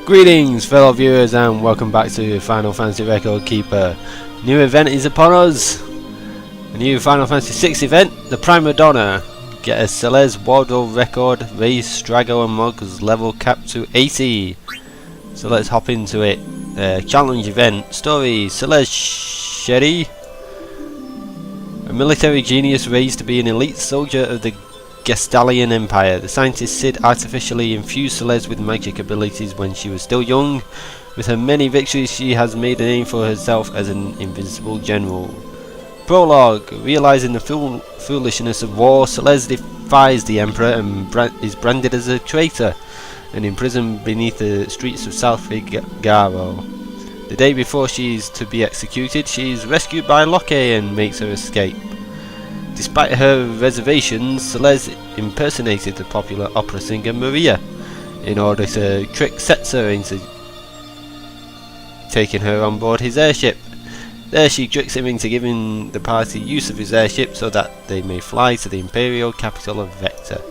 Greetings fellow viewers and welcome back to Final Fantasy Record Keeper. New event is upon us. A new Final Fantasy 6 event, the Prima Donna. Get a Celeste wardrobe record, raise Strago and Mog's level cap to 80. So let's hop into it. Challenge event. Story: Celeste Sherry, a military genius raised to be an elite soldier of the Gestalian Empire. The scientist Sid artificially infused Celeste with magic abilities when she was still young. With her many victories, she has made a name for herself as an invincible general. Prologue. Realizing the foolishness of war, Celeste defies the Emperor and is branded as a traitor and imprisoned beneath the streets of South Figaro. The day before she is to be executed, she is rescued by Locke and makes her escape. Despite her reservations, Celeste impersonated the popular opera singer Maria in order to trick Setzer into taking her on board his airship. There she tricks him into giving the party use of his airship so that they may fly to the imperial capital of Vector.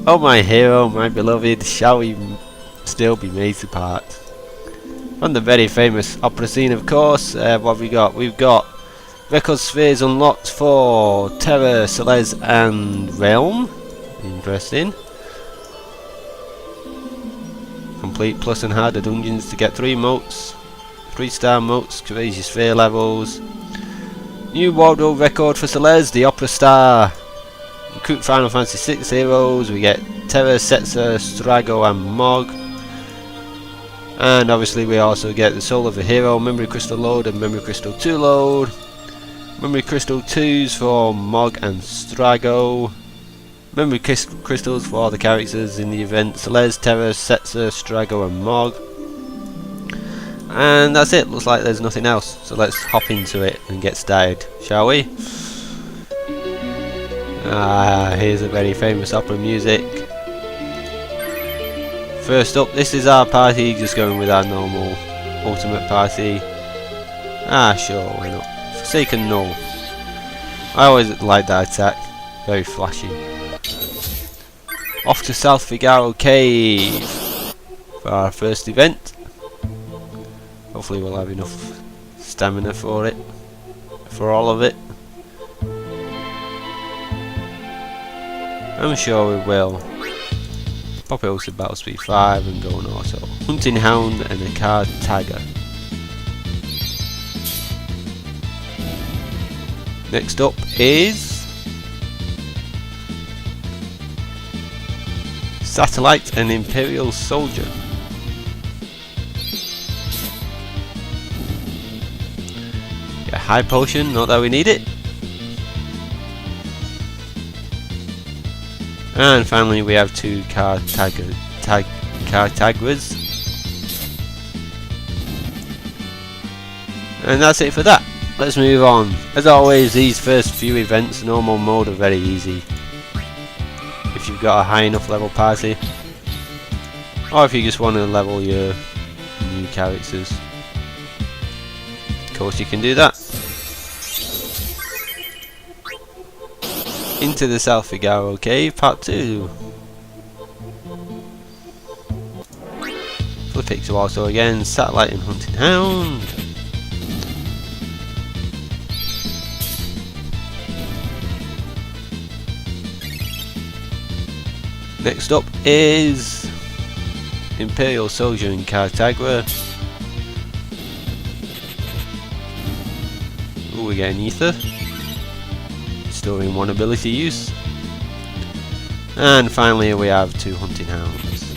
Oh my hero, my beloved, shall we still be made to part? From the very famous opera scene, of course. What have we got? We've got record spheres unlocked for Terra, Celeste and Realm. Interesting. Complete plus and harder dungeons to get 3 motes. 3-star motes to raise your sphere levels. New wardrobe record for Celeste, the Opera Star. Recruit Final Fantasy 6 heroes. We get Terra, Setzer, Strago and Mog. And obviously we also get the Soul of the Hero, Memory Crystal load and Memory Crystal 2 load. Memory Crystal 2s for Mog and Strago. Memory Crystals for all the characters in the event: Celeste, Terra, Setzer, Strago and Mog. And that's it, looks like there's nothing else. So let's hop into it and get started, shall we? Here's a very famous opera music. First up, this is our party, just going with our normal ultimate party. Sure, why not? Forsaken Null. I always like that attack, very flashy. Off to South Figaro Cave for our first event. Hopefully we'll have enough stamina for it, for all of it. I'm sure we will. Pop it to battle speed 5 and go on auto. Hunting Hound and a card tagger. Next up is Satellite and Imperial Soldier. Get a high potion, not that we need it. And finally we have 2 card taggers. And that's it for that. Let's move on. As always, these first few events, normal mode, are very easy. If you've got a high enough level party. Or if you just want to level your new characters. Of course you can do that. Into the South Figaro Cave, part 2. Flip it to also again, Satellite and Hunting Hound. Next up is Imperial Soldier and Cartagra. Ooh, we get an Ether. Storing 1 ability use. And finally we have 2 Hunting Hounds.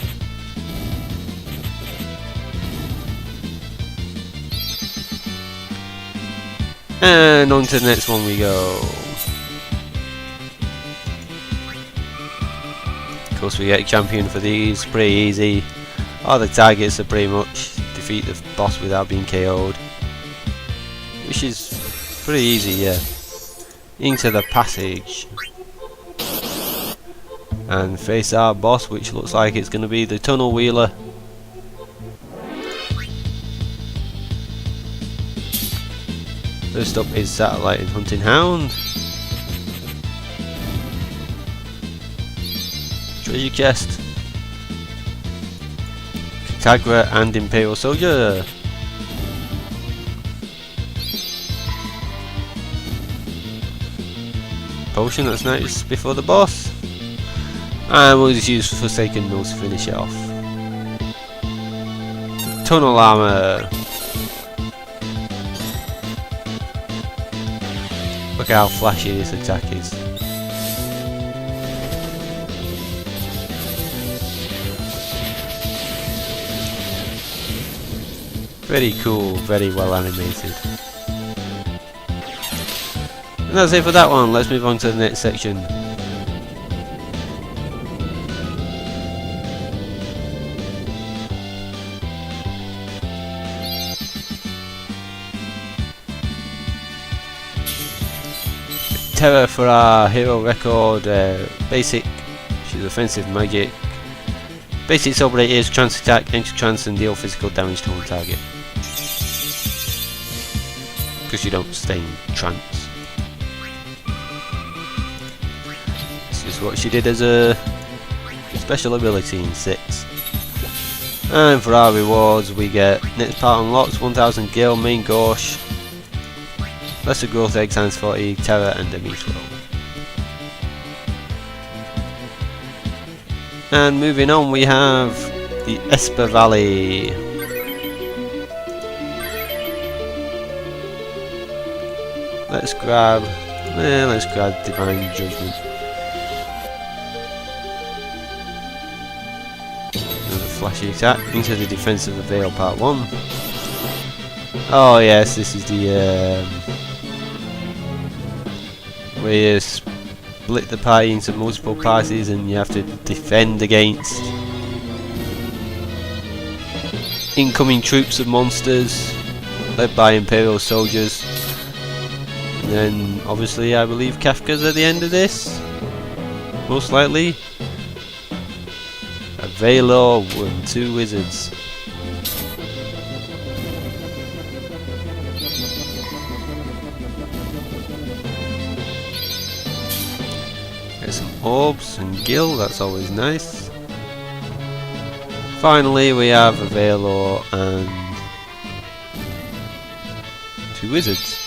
And on to the next one we go. Of course we get a champion for these, pretty easy. All the targets are pretty much defeat the boss without being KO'd. Which is pretty easy, yeah. Into the passage and face our boss, which looks like it's going to be the Tunnel Wheeler. First up is Satellite and Hunting Hound. Treasure chest. Tigra and Imperial Soldier. Potion, that's nice before the boss. And we'll just use Forsaken Mills to finish it off. Tunnel Armor. Look how flashy this attack is. Very cool, very well animated. And that's it for that one. Let's move on to the next section. Terror for our hero record. Basic, she's offensive magic. Basic soul blade is trance attack, enter trance and deal physical damage to one target. Because you don't stay in trance. This is what she did as a special ability in 6. And for our rewards we get next part unlocks 1000 gil, main gauche, lesser growth egg times 40, terror and demi throw. And moving on we have the Esper Valley. Let's grab Divine Judgment. Another flashy attack into the Defense of the Veil Part 1. Oh yes, this is the where you split the party into multiple parties and you have to defend against incoming troops of monsters led by Imperial soldiers. And then obviously I believe Kafka's at the end of this, most likely. A Valor and 2 wizards. Get some orbs and gil, that's always nice. Finally we have a Valor and 2 wizards.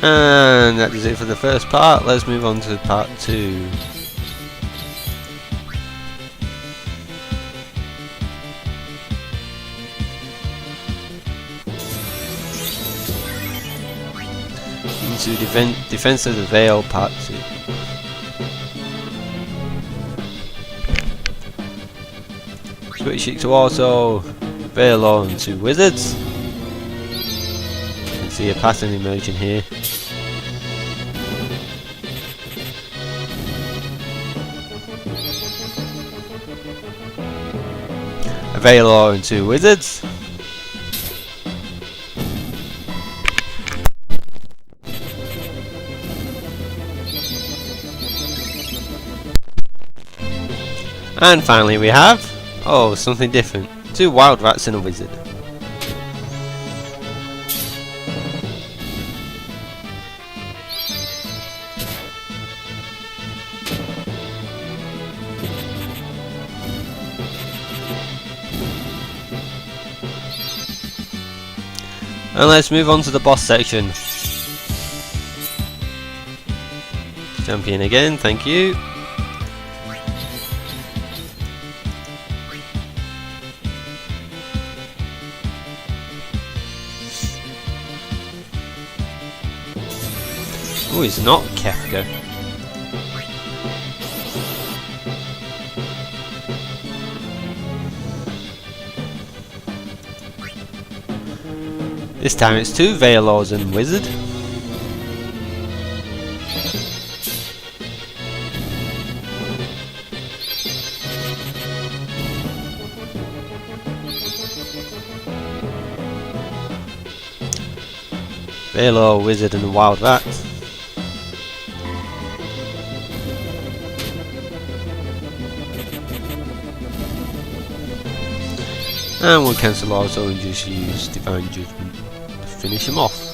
And that is it for the first part. Let's move on to part 2. Into Defense of the Veil part 2. Switching to auto, Veil and 2 wizards. You can see a pattern emerging here. A Valor and 2 wizards. And finally we have, oh, something different, 2 wild rats and a wizard. And let's move on to the boss section. Champion again, thank you. Oh, he's not Kefka. This time it's 2 Veilors and wizard. Veilor, wizard and a wild rat. And we'll cancel auto and just use Divine Judgment to finish him off.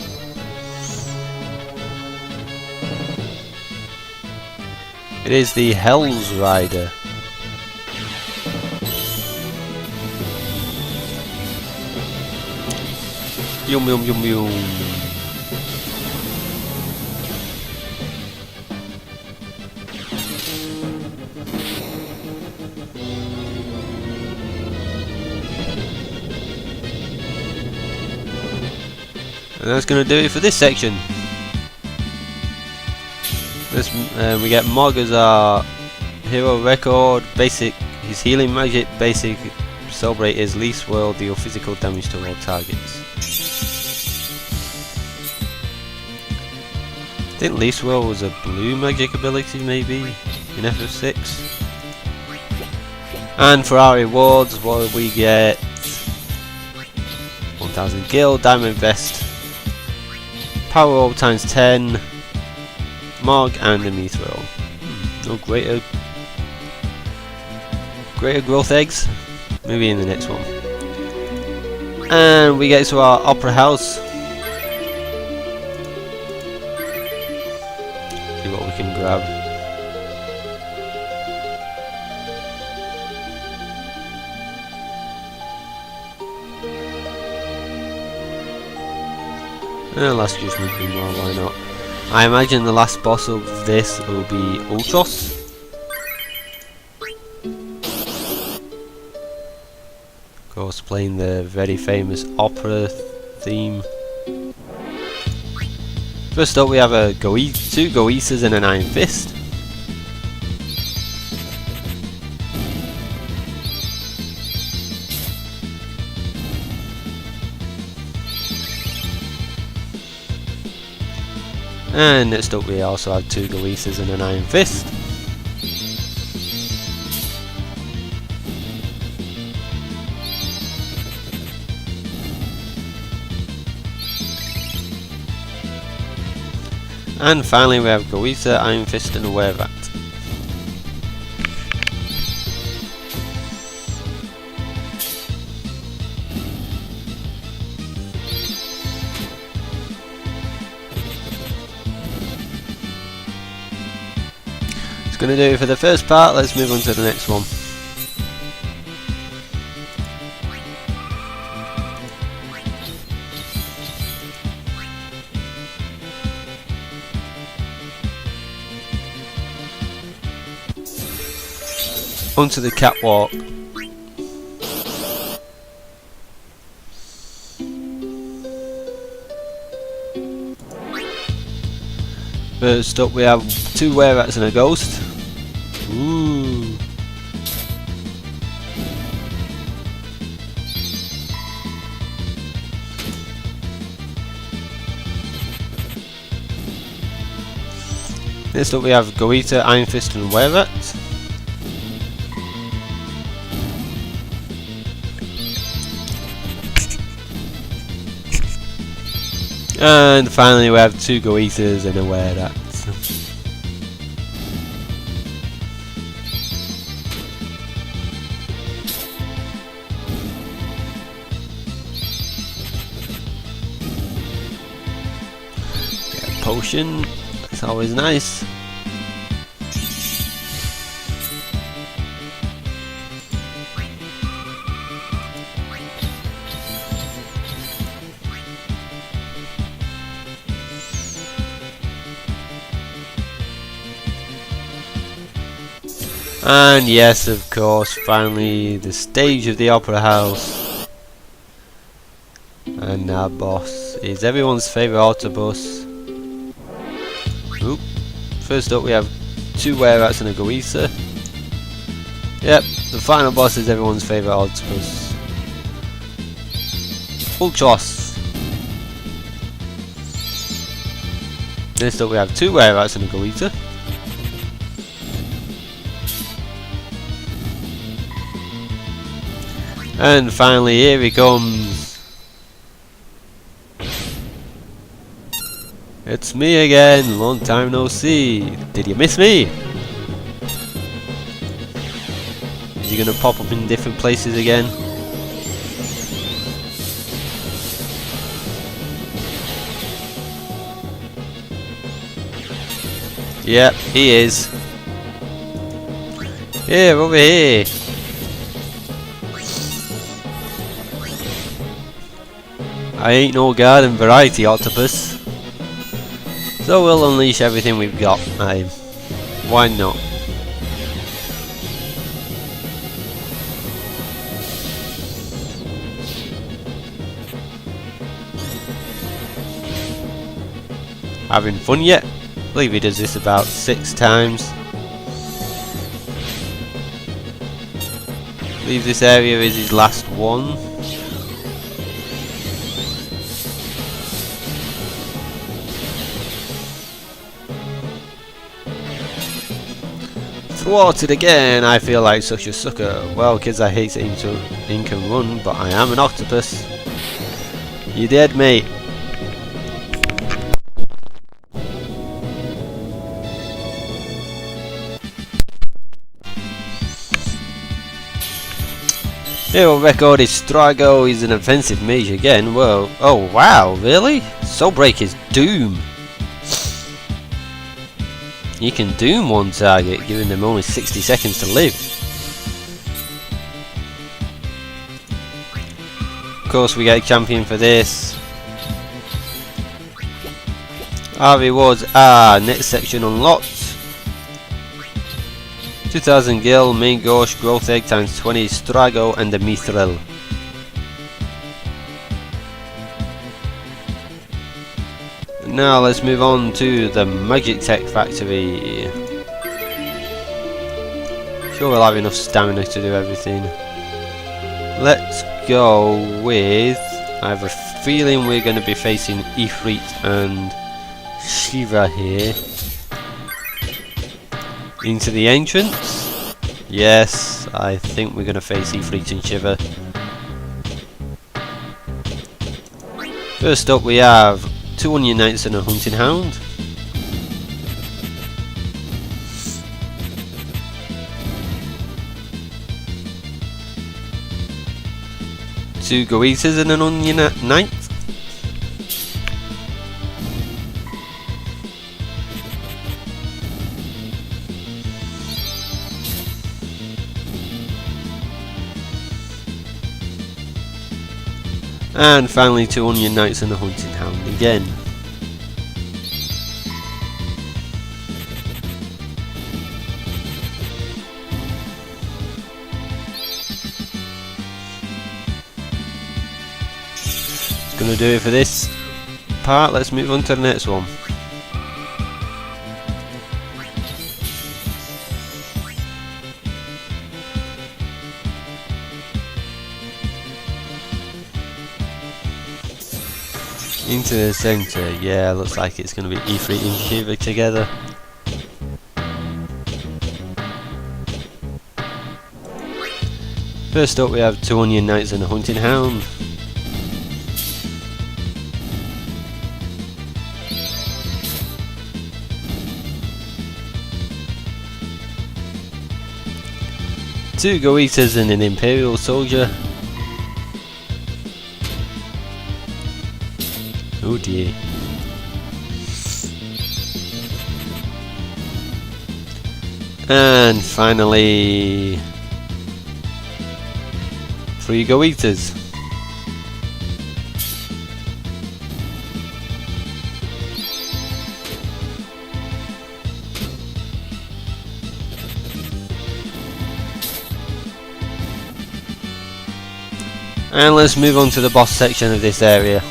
It is the Hell's Rider. Yum yum yum yum. And that's going to do it for this section. We get Mog as our hero record, basic, his healing magic, basic, celebrate his least world, deal physical damage to all targets. I think least world was a blue magic ability maybe in FF6. And for our rewards, what do we get? 1000 gil, diamond vest, power orb times 10, Mog and a mithril. No greater growth eggs, maybe in the next one. And we get to our opera house. See what we can grab. Last Judgment, why not? I imagine the last boss of this will be Ultros. Of course, playing the very famous opera theme. First up, we have two Goetas and an Iron Fist. And next up we also have two Goetas and an Iron Fist. And finally we have Goeta, Iron Fist and a Werevat. It's going to do it for the first part. Let's move on to the next one. Onto the catwalk. First up we have two Wererats and a ghost. Ooh. Next up we have Goeta, Iron Fist and Werevat. And finally we have two Goetas and a Werevat. Potion, it's always nice. And yes, of course, finally the stage of the Opera House. And our boss is everyone's favourite Autobus. Oop. First up we have two Wererats and a Goeta. Yep, the final boss is everyone's favourite Autobus. Ultros. Next up we have two Wererats and a Goeta. And finally here he comes. It's me again, long time no see. Did you miss me? Is he gonna pop up in different places again? Yep, he is. Here, over here. I ain't no garden variety octopus. So we'll unleash everything we've got at him. Why not? Having fun yet? I believe he does this about 6 times. I believe this area is his last one. Thwarted again, I feel like such a sucker. Well kids, I hate saying to ink and run, but I am an octopus. You dead, mate. Hero record is Strago, he's an offensive mage again. Whoa, oh wow, really? Soul Break is Doom. You can doom one target, giving them only 60 seconds to live. Of course we get a champion for this. Our rewards are next section unlocked. 2000 gil, main gauche, growth egg times 20, Strago and the Mithril. Now let's move on to the Magic Tech Factory. Sure we'll have enough stamina to do everything. Let's go with... I have a feeling we're going to be facing Ifrit and Shiva here. Into the entrance. Yes, I think we're going to face Ifrit and Shiva. First up we have 2 Onion Knights and a Hunting Hound. Two Go-Eaters and an Onion Knight. And finally 2 Onion Knights and a Hunting Hound again. It's gonna do it for this part. Let's move on to the next one. Into the centre, yeah, looks like it's going to be Ifrit and Shiva together. First up we have 2 Onion Knights and a Hunting Hound. Two Go-Eaters and an Imperial Soldier. Oh dear. And finally 3 Go-Eaters. And let's move on to the boss section of this area.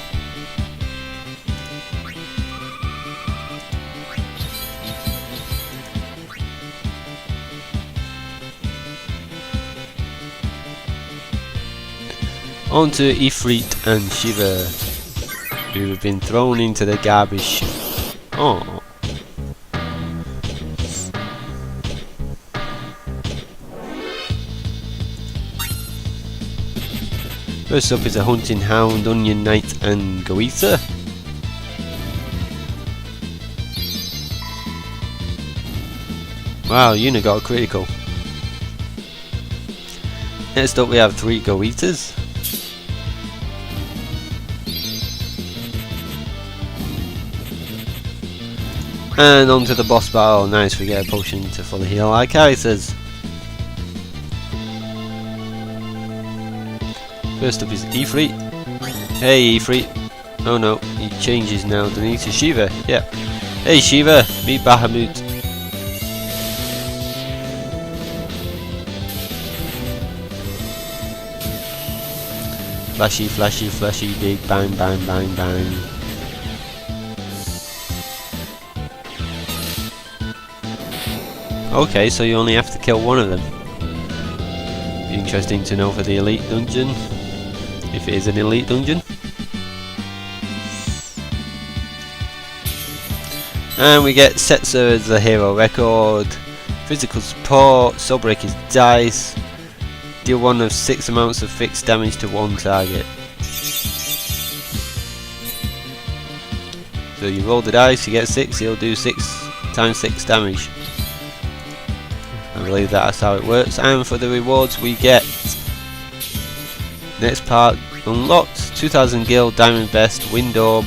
On to Ifrit and Shiva, who have been thrown into the garbage. Oh. First up is a Hunting Hound, Onion Knight and Go-Eater. Wow, Yuna got a critical. Next up we have 3 Go-Eaters. And on to the boss battle. Nice, we get a potion to fully heal our characters. First up is Ifrit. Hey Ifrit. Oh no, he changes now, doesn't he, to Shiva? Yeah. Hey Shiva, meet Bahamut. Flashy, flashy, flashy, big bang, bang, bang, bang. Okay, so you only have to kill one of them. Be interesting to know for the elite dungeon, if it is an elite dungeon. And we get Setzer as the hero record, physical support, soul break his dice, deal 1 of 6 amounts of fixed damage to one target. So you roll the dice, you get 6, he'll do 6 times 6 damage. I believe that's how it works. And for the rewards we get, next part unlocked, 2000 gil, diamond vest, wind orb,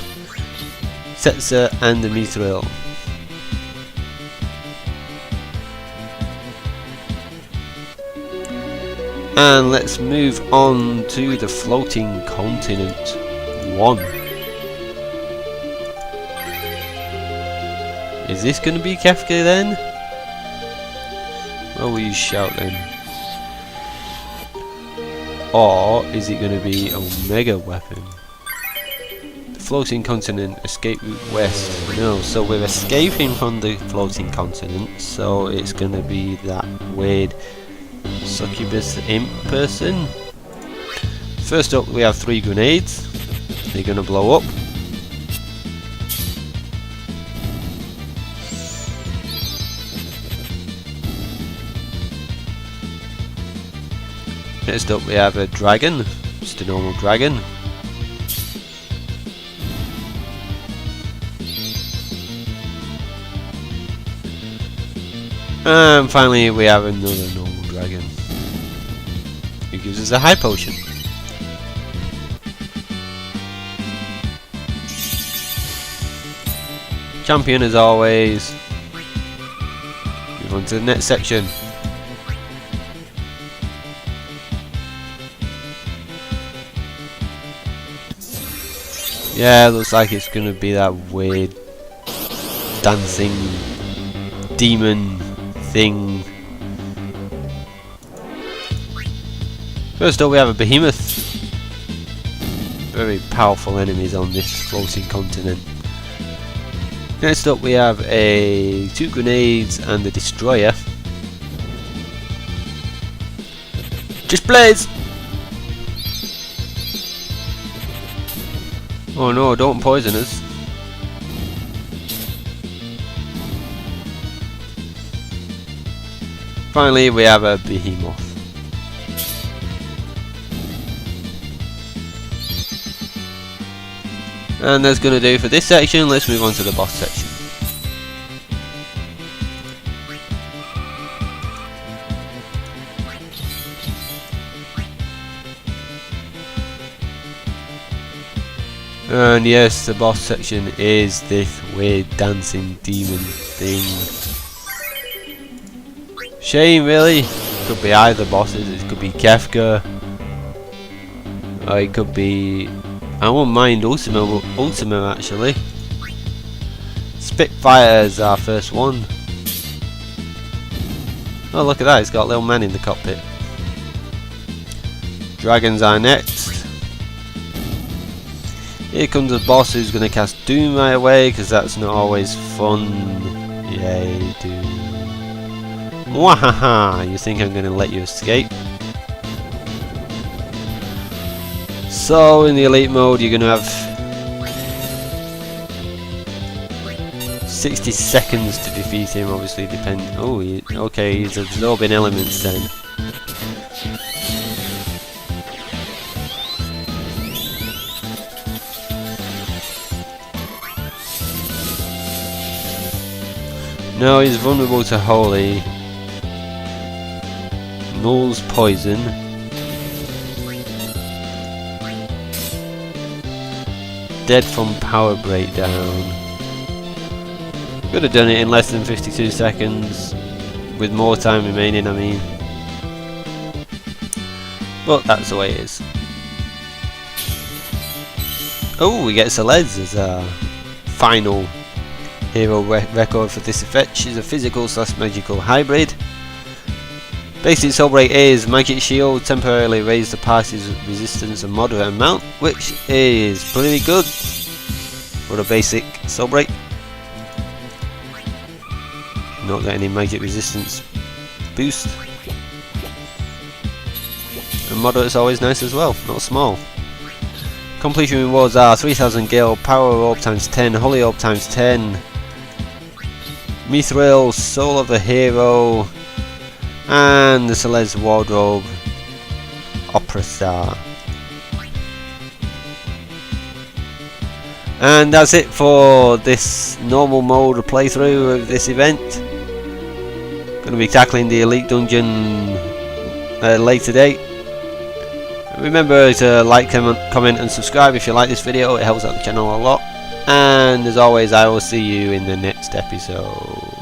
Setzer and the mithril. And let's move on to the floating continent 1. Is this going to be Kefka then? What will you shout then? Or is it going to be Omega weapon? The floating continent, escape route west. No, so we're escaping from the floating continent, so it's going to be that weird succubus imp person. First up we have 3 grenades. They're going to blow up. Next up we have a dragon, just a normal dragon. And finally we have another normal dragon, who gives us a high potion. Champion as always. Move on to the next section. Yeah, looks like it's gonna be that weird dancing demon thing. First up we have a behemoth. Very powerful enemies on this floating continent. Next up we have 2 grenades and a destroyer. Just blaze! Oh no, don't poison us. Finally we have a behemoth. And that's going to do for this section. Let's move on to the boss section. And yes, the boss section is this weird dancing demon thing. Shame really. Could be either bosses. It could be Kefka, or it could be, I won't mind Ultima actually. Spitfire is our first one. Oh look at that, it's got a little man in the cockpit. Dragons are next. Here comes a boss who's going to cast Doom right away, because that's not always fun. Yay, Doom. Wahaha! You think I'm going to let you escape? So, in the elite mode, you're going to have 60 seconds to defeat him, obviously, oh, okay, he's absorbing elements then. No, he's vulnerable to Holy. Null's poison. Dead from power breakdown. Could have done it in less than 52 seconds, with more time remaining, I mean. But that's the way it is. Oh, we get Celeste as our final hero record for this effect. She's a physical / magical hybrid. Basic soul break is magic shield, temporarily raise the party's resistance a moderate amount, which is pretty good for a basic soul break. Not got any magic resistance boost. And moderate's always nice as well, not small. Completion rewards are 3000 gil, power orb times 10, holy orb times 10, mithril, soul of a hero, and the Celeste wardrobe opera star. And that's it for this normal mode playthrough of this event. Going to be tackling the elite dungeon later date. Remember to like, comment and subscribe if you like this video, it helps out the channel a lot. And as always, I will see you in the next episode.